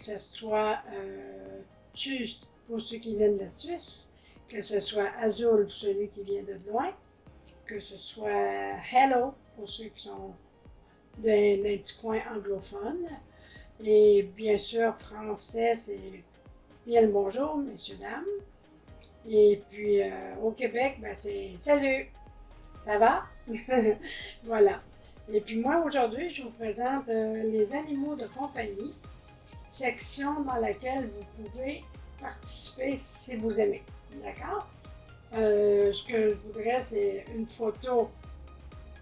ce soit Tschüss pour ceux qui viennent de la Suisse, que ce soit Azul pour celui qui vient de loin, que ce soit Hello pour ceux qui sont d'un petit coin anglophone. Et bien sûr, français, c'est bien le bonjour, messieurs, dames. Et puis au Québec, ben, c'est salut, ça va? Voilà. Et puis moi, aujourd'hui, je vous présente les animaux de compagnie, section dans laquelle vous pouvez participer si vous aimez. D'accord? Ce que je voudrais, c'est une photo,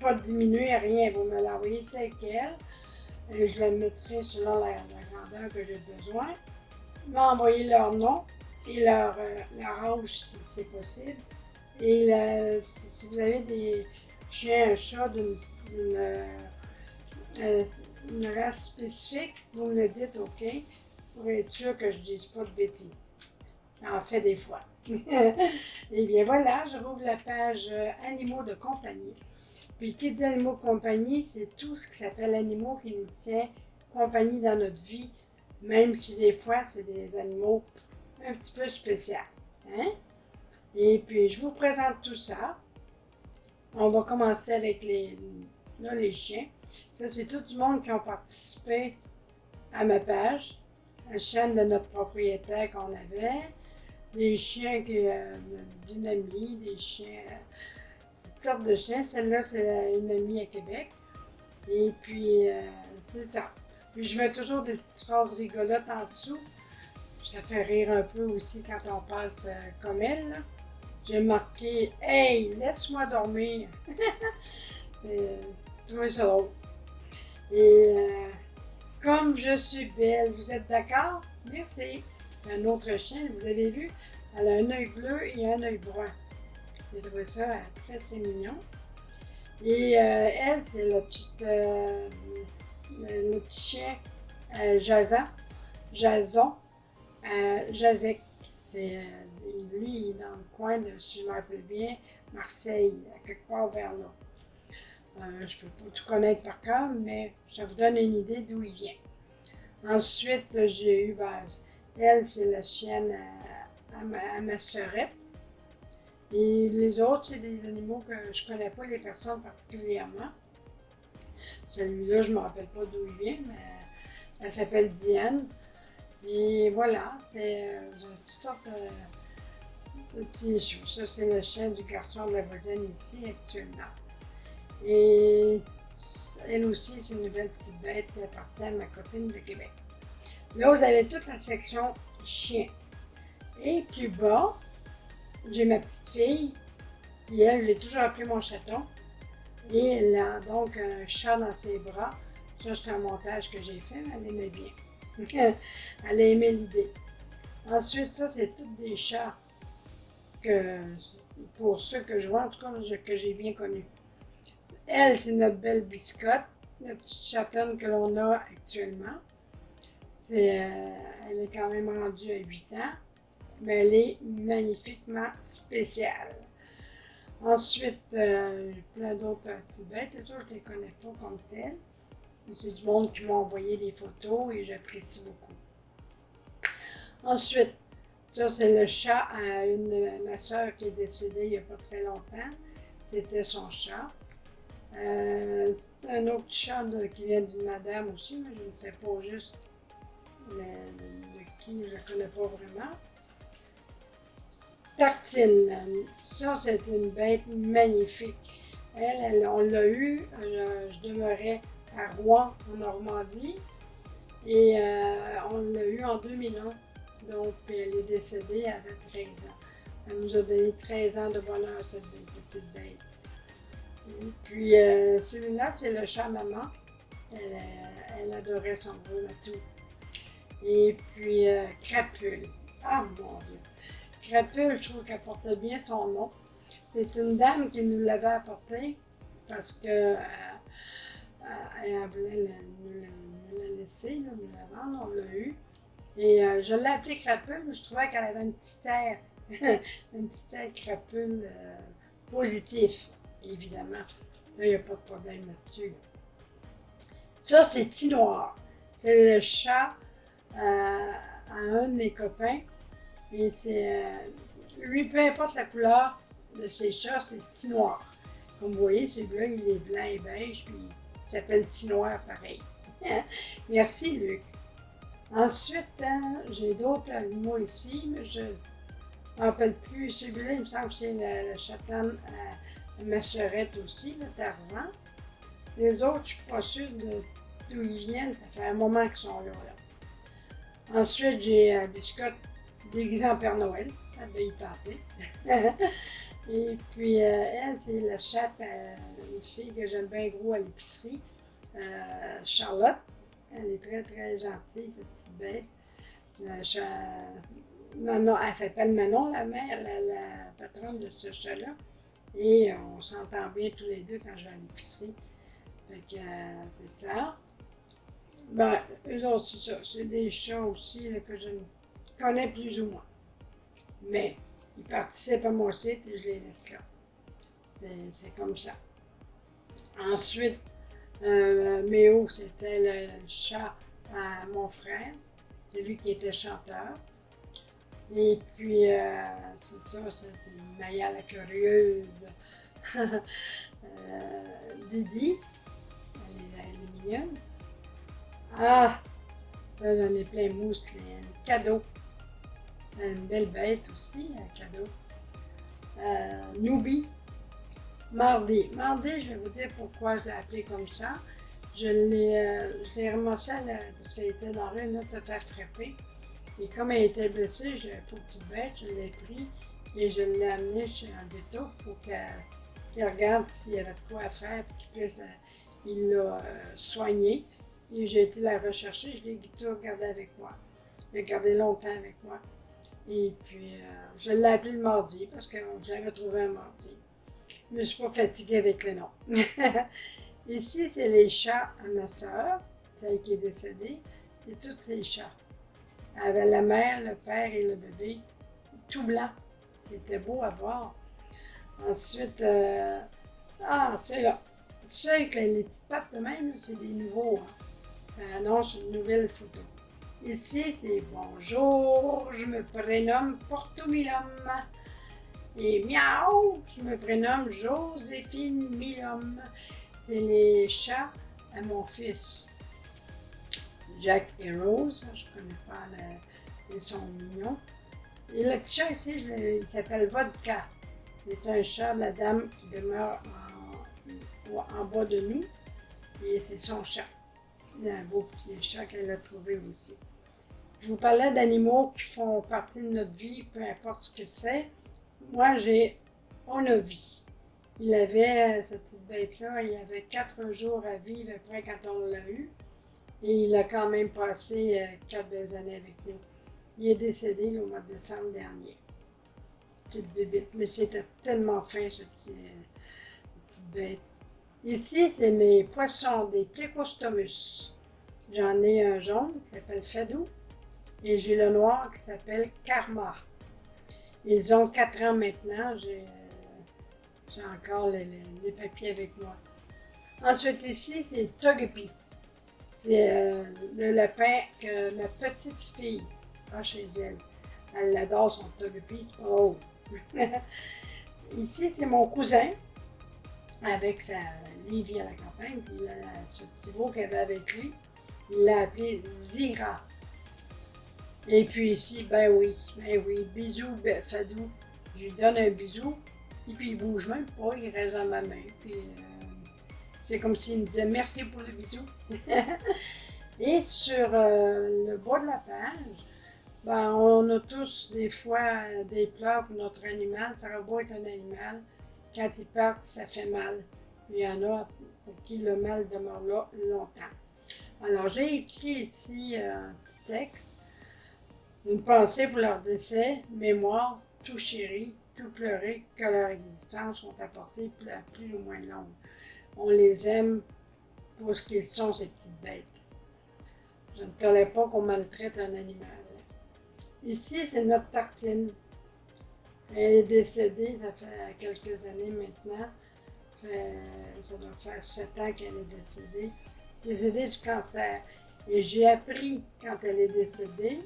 pas diminuer, rien, vous me l'envoyez telle qu'elle. Et je la mettrai selon la grandeur que j'ai besoin. M'envoyer leur nom et leur âge si c'est possible. Et si vous avez des chiens, un chat d'une race spécifique, vous me le dites, OK, pour être sûr que je ne dise pas de bêtises. J'en fais des fois. Et bien voilà, je rouvre la page Animaux de compagnie. Puis qui dit animaux de compagnie, c'est tout ce qui s'appelle animaux qui nous tient compagnie dans notre vie, même si des fois c'est des animaux un petit peu spéciaux. Hein? Et puis je vous présente tout ça. On va commencer avec les chiens. Ça, c'est tout le monde qui a participé à ma page, la chaîne de notre propriétaire qu'on avait, des chiens d'une amie, des chiens, toutes sortes de chiens. Celle-là, c'est une amie à Québec. Et puis, c'est ça. Puis, je mets toujours des petites phrases rigolotes en dessous. Ça fait rire un peu aussi quand on passe comme elle. Là. J'ai marqué « Hey, laisse-moi dormir! » Trouvez ça drôle. Et comme je suis belle, vous êtes d'accord? Merci. Un autre chien, vous avez vu, elle a un œil bleu et un œil brun. J'ai trouvé ça très très mignon. Et elle, c'est le petit chien Jason, Jazek. C'est lui, il est dans le coin de, si je me rappelle bien, Marseille, quelque part vers là. Je ne peux pas tout connaître par cœur, mais ça vous donne une idée d'où il vient. Ensuite, j'ai eu, elle, c'est la chienne à ma sœurette. Et les autres, c'est des animaux que je ne connais pas les personnes particulièrement. Celui-là, je ne me rappelle pas d'où il vient, mais elle s'appelle Diane. Et voilà, c'est une petite sorte de petit chou. Ça, c'est le chien du garçon de la voisine ici actuellement. Et elle aussi, c'est une nouvelle petite bête qui appartient à ma copine de Québec. Là, vous avez toute la section chien. Et plus bas, j'ai ma petite fille, qui elle, j'ai toujours appelé mon chaton. Et elle a donc un chat dans ses bras. Ça, c'est un montage que j'ai fait, mais elle aimait bien. Elle a aimé l'idée. Ensuite, ça, c'est tous des chats que, pour ceux que je vois, en tout cas, que j'ai bien connus. Elle, c'est notre belle biscotte, notre petite chatonne que l'on a actuellement. Elle est quand même rendue à 8 ans, mais elle est magnifiquement spéciale. Ensuite, plein d'autres petites bêtes. Je ne les connais pas comme telles. C'est du monde qui m'a envoyé des photos et j'apprécie beaucoup. Ensuite, ça c'est le chat à ma soeur qui est décédée il n'y a pas très longtemps. C'était son chat. C'est un autre chat qui vient d'une madame aussi, mais je ne sais pas juste de qui, je ne la connais pas vraiment. Tartine, ça c'est une bête magnifique. On l'a eu, je demeurais à Rouen, en Normandie, et on l'a eu en 2001. Donc elle est décédée, elle avait 13 ans. Elle nous a donné 13 ans de bonheur, cette petite bête. Et puis celui-là, c'est le chat maman. Elle adorait son gros matou. Et puis Crapule. Ah mon Dieu! Crapule, je trouve qu'elle portait bien son nom. C'est une dame qui nous l'avait apporté parce que elle voulait nous la laisser, nous la vendre, on l'a eu. Et je l'ai appelée Crapule, mais je trouvais qu'elle avait une petite air, une petite air Crapule positif, évidemment. Ça, il n'y a pas de problème là-dessus. Ça, c'est Tinoir. C'est le chat à un de mes copains. Et c'est lui, peu importe la couleur de ses chats, c'est petit noir. Comme vous voyez, celui-là, il est blanc et beige, puis il s'appelle petit noir pareil. Merci, Luc. Ensuite, j'ai d'autres animaux ici, mais je ne me rappelle plus. Celui-là, il me semble que c'est le chaton à Masserette aussi, le Tarzan. Les autres, je ne suis pas sûre d'où ils viennent. Ça fait un moment qu'ils sont là. Ensuite, j'ai Biscotte déguisée en Père Noël. Ça va y tenter. Et puis, elle, c'est la chatte, une fille que j'aime bien gros à l'épicerie, Charlotte. Elle est très, très gentille, cette petite bête. Manon, elle s'appelle Manon, la mère, la patronne de ce chat-là. Et on s'entend bien tous les deux quand je vais à l'épicerie. Fait que c'est ça. Ben, eux autres, c'est ça. C'est des chats aussi là, que je connais plus ou moins. Mais ils participent à mon site et je les laisse là. C'est comme ça. Ensuite, Méo, c'était le chat à mon frère. C'est lui qui était chanteur. Et puis, c'est ça, c'est Maya la curieuse. Didi, elle est mignonne. Ah, ça, j'en ai plein mousse, un cadeau. Une belle bête aussi, un cadeau. Newbie, Mardi. Mardi, je vais vous dire pourquoi je l'ai appelé comme ça. Je l'ai ramassé parce qu'elle était dans la rue, de se faire frapper. Et comme elle était blessée, j'ai une petite bête, je l'ai pris et je l'ai amené chez un déto pour qu'elle regarde s'il y avait de quoi à faire pour qu'il puisse. Il l'a soignée. Et j'ai été la rechercher, je l'ai tout gardé avec moi. Je l'ai gardé longtemps avec moi. Et puis, je l'ai appelé le mardi parce que j'avais trouvé un mardi. Je ne me suis pas fatiguée avec le nom. Ici, c'est les chats à ma soeur, celle qui est décédée, et tous les chats. Elle avait la mère, le père et le bébé, tout blanc. C'était beau à voir. Ensuite, ceux-là. Ceux avec les petites pattes de même, c'est des nouveaux. Hein. Ça annonce une nouvelle photo. Ici, c'est bonjour, je me prénomme Portomilum. Et miaou, je me prénomme Joséphine Milhomme. C'est les chats à mon fils. Jack et Rose, je ne connais pas, ils sont mignons. Et le petit chat ici, il s'appelle Vodka. C'est un chat de la dame qui demeure en bas de nous. Et c'est son chat. Il y a un beau petit chat qu'elle a trouvé aussi. Je vous parlais d'animaux qui font partie de notre vie, peu importe ce que c'est. Moi, on a vie. Il avait, cette petite bête-là, il avait 4 jours à vivre après quand on l'a eu. Et il a quand même passé 4 belles années avec nous. Il est décédé au mois de décembre dernier. Petite bébête, mais c'était tellement fin, cette petite bête. Ici, c'est mes poissons, des Plecostomus. J'en ai un jaune qui s'appelle Fadou et j'ai le noir qui s'appelle Karma. Ils ont 4 ans maintenant, j'ai encore les papiers avec moi. Ensuite ici, c'est Togepi. C'est le lapin que ma petite fille a chez elle. Elle adore son Togepi, c'est pas drôle. Ici, c'est mon cousin avec lui, il vit à la campagne, puis ce petit veau qu'il avait avec lui, il l'a appelé Zira. Et puis ici, ben oui, bisous, Fadou. Je lui donne un bisou, et puis il bouge même pas, il reste dans ma main. Puis c'est comme s'il me disait merci pour le bisou. Et sur le bas de la page, ben, on a tous des fois des pleurs pour notre animal. Ça va beau être un animal, quand ils partent, ça fait mal. Il y en a pour qui le mal demeure là longtemps. Alors j'ai écrit ici un petit texte. Une pensée pour leur décès, mémoire, tout chéri, tout pleuré, que leur existence sont apportées plus ou moins longue. On les aime pour ce qu'ils sont, ces petites bêtes. Je ne tolère pas qu'on maltraite un animal. Ici, c'est notre tartine. Elle est décédée, ça fait quelques années maintenant. Ça doit faire 7 ans qu'elle est décédée. Décédée du cancer. Et j'ai appris, quand elle est décédée,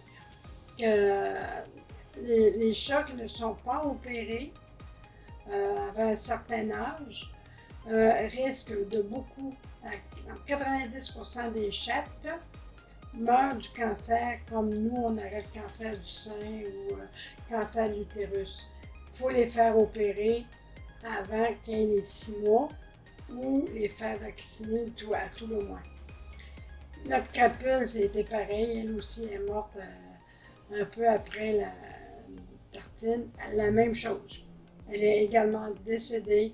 que les chats qui ne sont pas opérés avant un certain âge risquent de beaucoup, 90% des chattes meurent du cancer, comme nous, on aurait le cancer du sein ou cancer de l'utérus. Il faut les faire opérer avant qu'il y ait les 6 mois ou les faire vacciner à tout le moins. Notre crapule, c'était pareil, elle aussi est morte un peu après la tartine, la même chose. Elle est également décédée,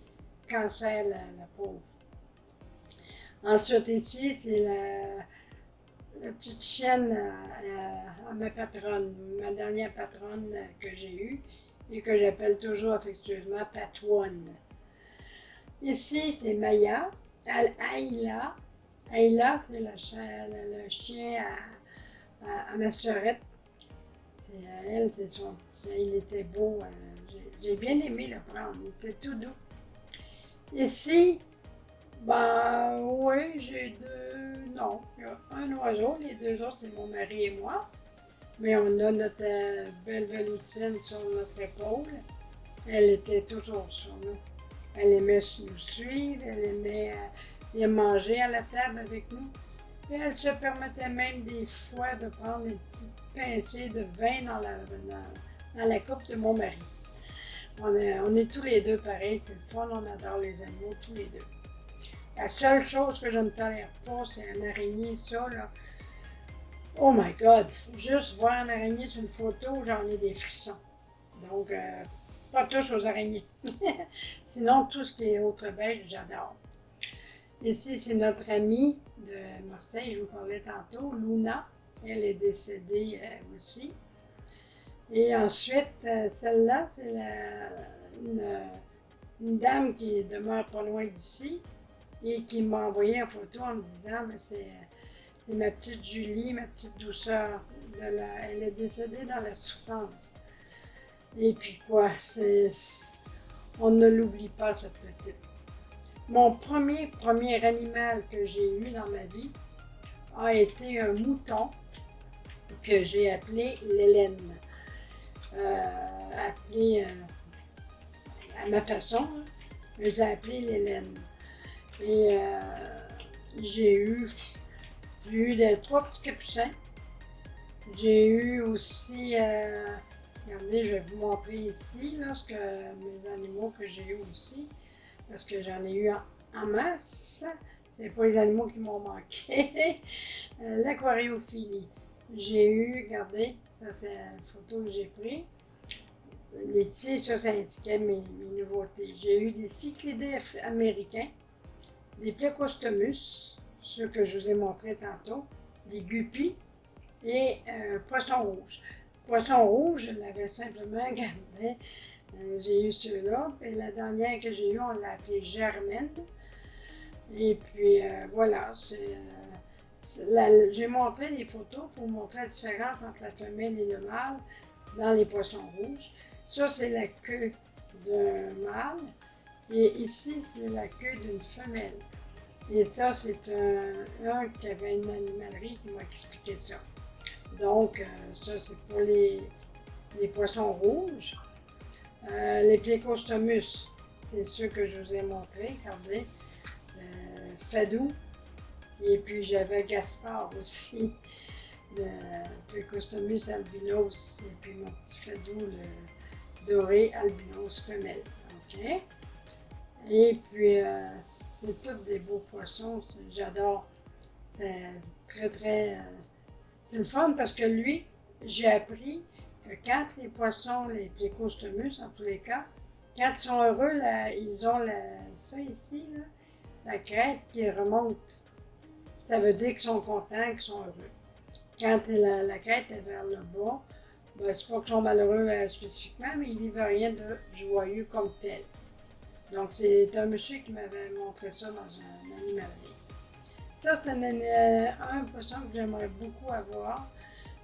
cancer, la pauvre. Ensuite, ici, c'est la petite chienne à ma patronne, ma dernière patronne que j'ai eue et que j'appelle toujours affectueusement Patouane. Ici, c'est Maya, Aïla. Aïla, c'est le chien à ma sœurette. Elle, il était beau. J'ai bien aimé le prendre, il était tout doux. Ici, ben oui, j'ai non, il y a un oiseau, les deux autres, c'est mon mari et moi. Mais on a notre belle veloutine sur notre épaule. Elle était toujours sur nous. Elle aimait nous suivre, elle aimait manger à la table avec nous. Et elle se permettait même des fois de prendre une petite pincée de vin dans la coupe de mon mari. On est tous les deux pareils, c'est le fun, on adore les animaux tous les deux. La seule chose que je ne tolère pas, c'est un araignée, ça là. Oh my God! Juste voir un araignée sur une photo, j'en ai des frissons. Donc, pas touche aux araignées. Sinon, tout ce qui est autre beige, j'adore. Ici, c'est notre amie de Marseille, je vous parlais tantôt, Luna. Elle est décédée aussi. Et ensuite, celle-là, c'est une dame qui demeure pas loin d'ici et qui m'a envoyé une photo en me disant, mais c'est ma petite Julie, ma petite douceur. Elle est décédée dans la souffrance. Et puis quoi, on ne l'oublie pas, cette petite. Mon premier animal que j'ai eu dans ma vie a été un mouton que j'ai appelé l'Hélène. Appelé à ma façon, hein, mais je l'ai appelé l'Hélène. Et j'ai eu 3 petits capucins. J'ai eu aussi, regardez, je vais vous montrer ici là, mes animaux que j'ai eu aussi, parce que j'en ai eu en masse. C'est pas les animaux qui m'ont manqué. L'aquariophilie. J'ai eu, regardez, ça c'est une photo que j'ai prise. Ici, ça indiquait mes nouveautés. J'ai eu des cyclidés américains, des plecostomus, ceux que je vous ai montrés tantôt, des guppies et poisson rouge. Poisson rouge, je l'avais simplement gardé. J'ai eu ceux-là. Et la dernière que j'ai eue, on l'a appelée Germaine. Et puis voilà, j'ai montré des photos pour montrer la différence entre la femelle et le mâle dans les poissons rouges. Ça, c'est la queue d'un mâle. Et ici, c'est la queue d'une femelle. Et ça, c'est un qui avait une animalerie qui m'a expliqué ça. Donc, ça, c'est pour les poissons rouges. Les plecostomus, c'est ceux que je vous ai montrés. Regardez. Fadou. Et puis, j'avais Gaspard aussi. Le plecostomus albinos. Et puis, mon petit Fadou, le doré albinos femelle. OK? Et puis, c'est tous des beaux poissons. J'adore. C'est très. C'est le fun parce que lui, j'ai appris que quand les poissons, les plecostomus en tous les cas, quand ils sont heureux, là, ils ont ça ici, là, la crête qui remonte. Ça veut dire qu'ils sont contents, qu'ils sont heureux. Quand la crête est vers le bas, ben, c'est pas qu'ils sont malheureux spécifiquement, mais ils vivent rien de joyeux comme tel. Donc, c'est un monsieur qui m'avait montré ça dans un animalerie. Ça, c'est un poisson que j'aimerais beaucoup avoir,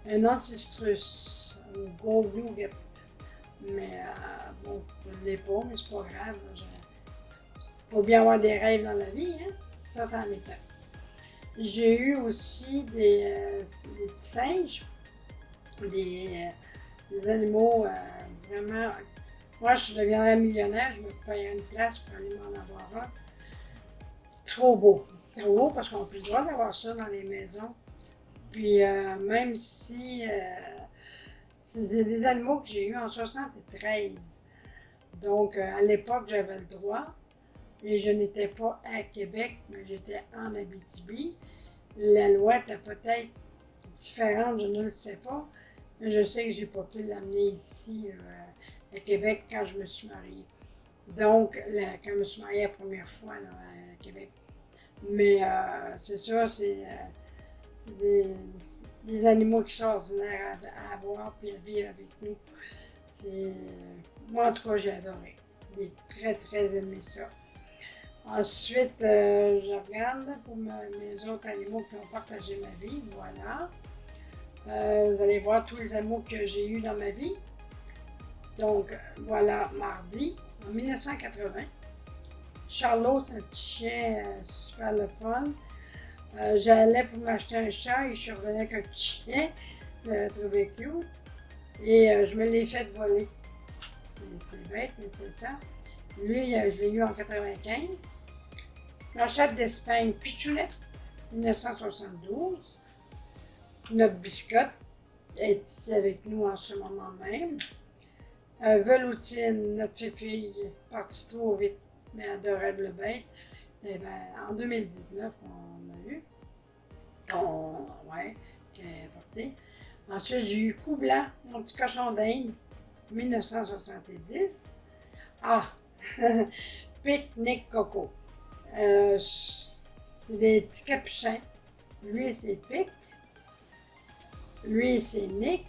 un Ancistrus, ou Gold Blue. Mais bon, je ne l'ai pas, mais c'est pas grave. Il faut bien avoir des rêves dans la vie, hein? Ça, c'en est un. J'ai eu aussi des petits singes, des, des animaux vraiment. Moi, je deviendrais millionnaire, je me payerais une place pour aller m'en avoir un. Trop beau. Trop beau parce qu'on n'a plus le droit d'avoir ça dans les maisons. Puis même si c'est des animaux que j'ai eus en 73. Donc à l'époque, j'avais le droit et je n'étais pas à Québec, mais j'étais en Abitibi. La loi était peut-être différente, je ne le sais pas, mais je sais que j'ai pas pu l'amener ici à Québec quand je me suis mariée. Donc, quand je me suis mariée la première fois là, à Québec. Mais c'est ça, c'est des animaux qui sont ordinaires à avoir puis à vivre avec nous. Moi, en tout cas, j'ai adoré. J'ai très, très aimé ça. Ensuite, je regarde pour mes autres animaux qui ont partagé ma vie. Voilà. Vous allez voir tous les animaux que j'ai eus dans ma vie. Donc, voilà, mardi, en 1980. Charlot, c'est un petit chien super le fun. J'allais pour m'acheter un chat et je suis revenue avec un petit chien. Je l'avais trouvé cute. Et je me l'ai fait voler. C'est bête, mais c'est ça. Lui, je l'ai eu en 95. La chatte d'Espagne, Pichounette, 1972. Notre biscotte est ici avec nous en ce moment même. Veloutine, notre fille, partie trop vite, mais adorable bête. Eh ben, en 2019, on a eu. Ouais, qui est parti. Ensuite, j'ai eu Cou Blanc, mon petit cochon d'Inde, 1970. Ah, Pique-Nique Coco. C'est des petits capucins. Lui, c'est Pic. Lui, c'est Nick.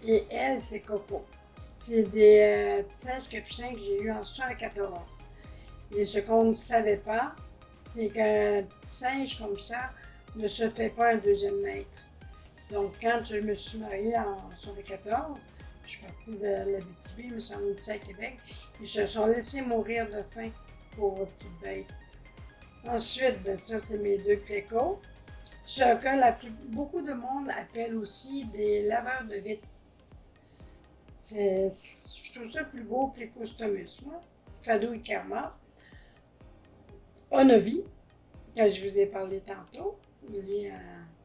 Et elle, c'est Coco. C'est des petits singes capucins que j'ai eu en 1974. Et ce qu'on ne savait pas, c'est qu'un petit singe comme ça ne se fait pas un deuxième maître. Donc, quand je me suis mariée en 1974, je suis partie de l'Abitibi, je me suis emmenée ici à Québec. Ils se sont laissés mourir de faim, pauvres petites bêtes. Ensuite, ben ça, c'est mes deux clécos. Ce que beaucoup de monde appelle aussi des laveurs de vitres. Je trouve ça plus beau, plus customus. Fado et Karma. Onovi, que je vous ai parlé tantôt. Lui,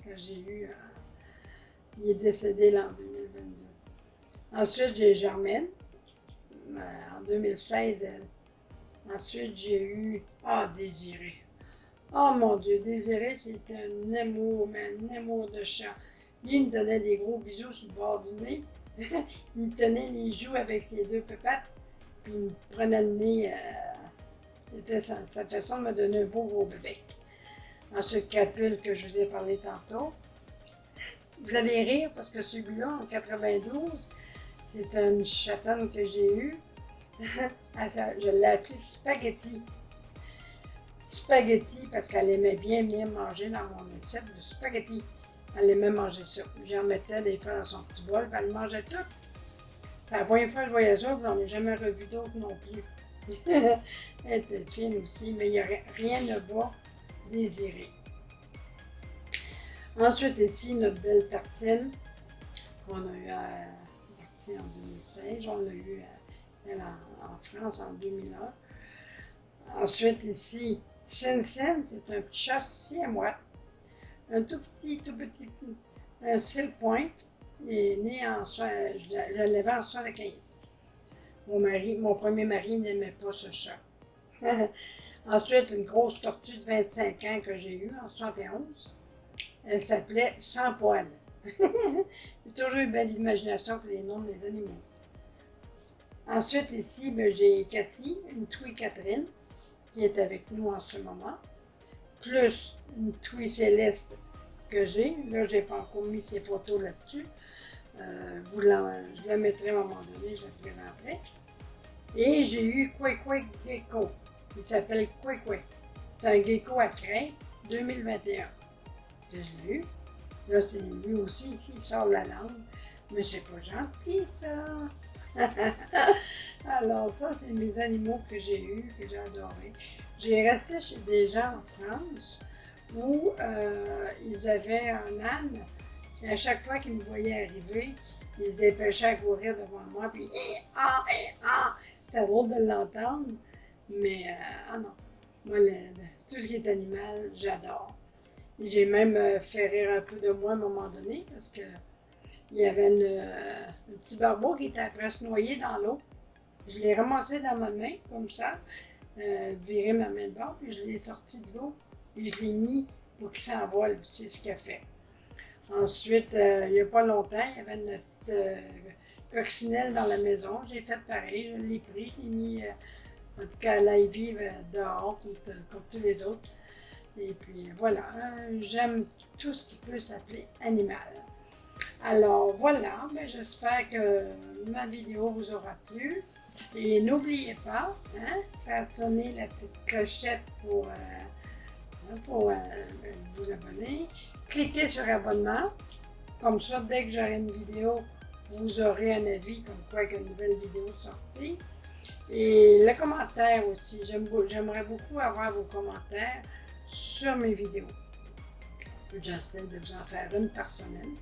que j'ai eu, il est décédé l'an 2022. Ensuite, j'ai Germaine, en 2016, elle. Ensuite, j'ai eu, Désiré. Oh mon Dieu, Désiré, c'était un amour, mais un amour de chat. Lui, il me donnait des gros bisous sur le bord du nez. Il me tenait les joues avec ses deux pépates, puis il me prenait le nez. C'était sa façon de me donner un beau gros bébé. Ensuite, Capule, que je vous ai parlé tantôt. Vous allez rire parce que celui-là, en 92, c'est une chatonne que j'ai eue. Je l'ai appelée Spaghetti. Spaghetti parce qu'elle aimait bien manger dans mon assiette de spaghetti. Elle aimait manger ça. J'en mettais des fois dans son petit bol, puis elle mangeait tout. C'est la première fois que je voyais ça, j'en ai jamais revu d'autres non plus. Elle était fine aussi, mais il n'y a rien de bas désiré. Ensuite, ici, notre belle tartine qu'on a eu en 2016. On l'a eu elle en France en 2001. Ensuite, ici, Sen-Sen, c'est un petit chat siamois. Un tout petit, un Seal Point. Il est né je l'avais en 75. Mon premier mari n'aimait pas ce chat. Ensuite, une grosse tortue de 25 ans que j'ai eue en 71. Elle s'appelait Sans Poil. J'ai toujours une belle imagination pour les noms des animaux. Ensuite, ici, j'ai Cathy, une Twi Catherine, qui est avec nous en ce moment, plus une Twi Céleste que j'ai. Là, je n'ai pas encore mis ses photos là-dessus. Je la mettrai à un moment donné, je la présenterai. Et j'ai eu Kwekwe Gecko. Il s'appelle Kwekwe. C'est un gecko à crête 2021. Que je l'ai eu. Là, c'est lui aussi, ici, il sort la langue. Mais c'est pas gentil, ça. Alors, ça, c'est mes animaux que j'ai eus, que j'ai adorés. J'ai resté chez des gens en France où ils avaient un âne, et à chaque fois qu'ils me voyaient arriver, ils se dépêchaient à courir devant moi, puis c'était drôle de l'entendre, mais ah non, moi, tout ce qui est animal, j'adore. J'ai même fait rire un peu de moi à un moment donné, parce que il y avait un petit barbeau qui était après se noyer dans l'eau. Je l'ai ramassé dans ma main, comme ça, viré ma main de bord, puis je l'ai sorti de l'eau, puis je l'ai mis pour qu'il s'envole, c'est ce qu'il a fait. Ensuite, il n'y a pas longtemps, il y avait notre coccinelle dans la maison. J'ai fait pareil, je l'ai pris, je l'ai mis, en tout cas, elle aille vivre dehors, comme tous les autres. Et puis voilà, j'aime tout ce qui peut s'appeler animal. Alors voilà, ben, j'espère que ma vidéo vous aura plu. Et n'oubliez pas, hein, faire sonner la petite clochette pour vous abonner. Cliquez sur abonnement. Comme ça, dès que j'aurai une vidéo, vous aurez un avis comme quoi il y a une nouvelle vidéo sortie. Et le commentaire aussi. J'aimerais beaucoup avoir vos commentaires sur mes vidéos. J'essaie de vous en faire une par semaine.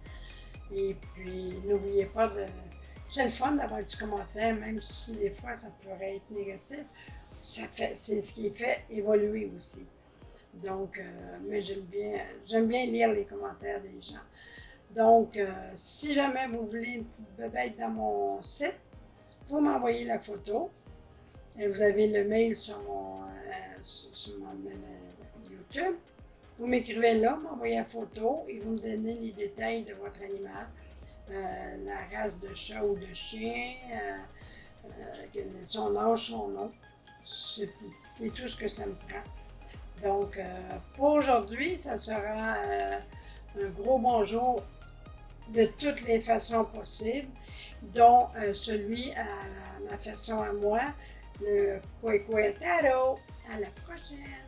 Et puis, n'oubliez pas de... C'est le fun d'avoir du commentaire, même si des fois ça pourrait être négatif. C'est ce qui fait évoluer aussi. Donc, mais j'aime bien lire les commentaires des gens. Donc, si jamais vous voulez une petite bébête dans mon site, vous m'envoyez la photo. Et vous avez le mail sur mon YouTube. Vous m'écrivez là, m'envoyez la photo et vous me donnez les détails de votre animal. La race de chat ou de chien, son âge, son nom. C'est tout ce que ça me prend. Donc, pour aujourd'hui, ça sera un gros bonjour de toutes les façons possibles, dont celui à ma façon à moi, le Koué Koué Taro. À la prochaine!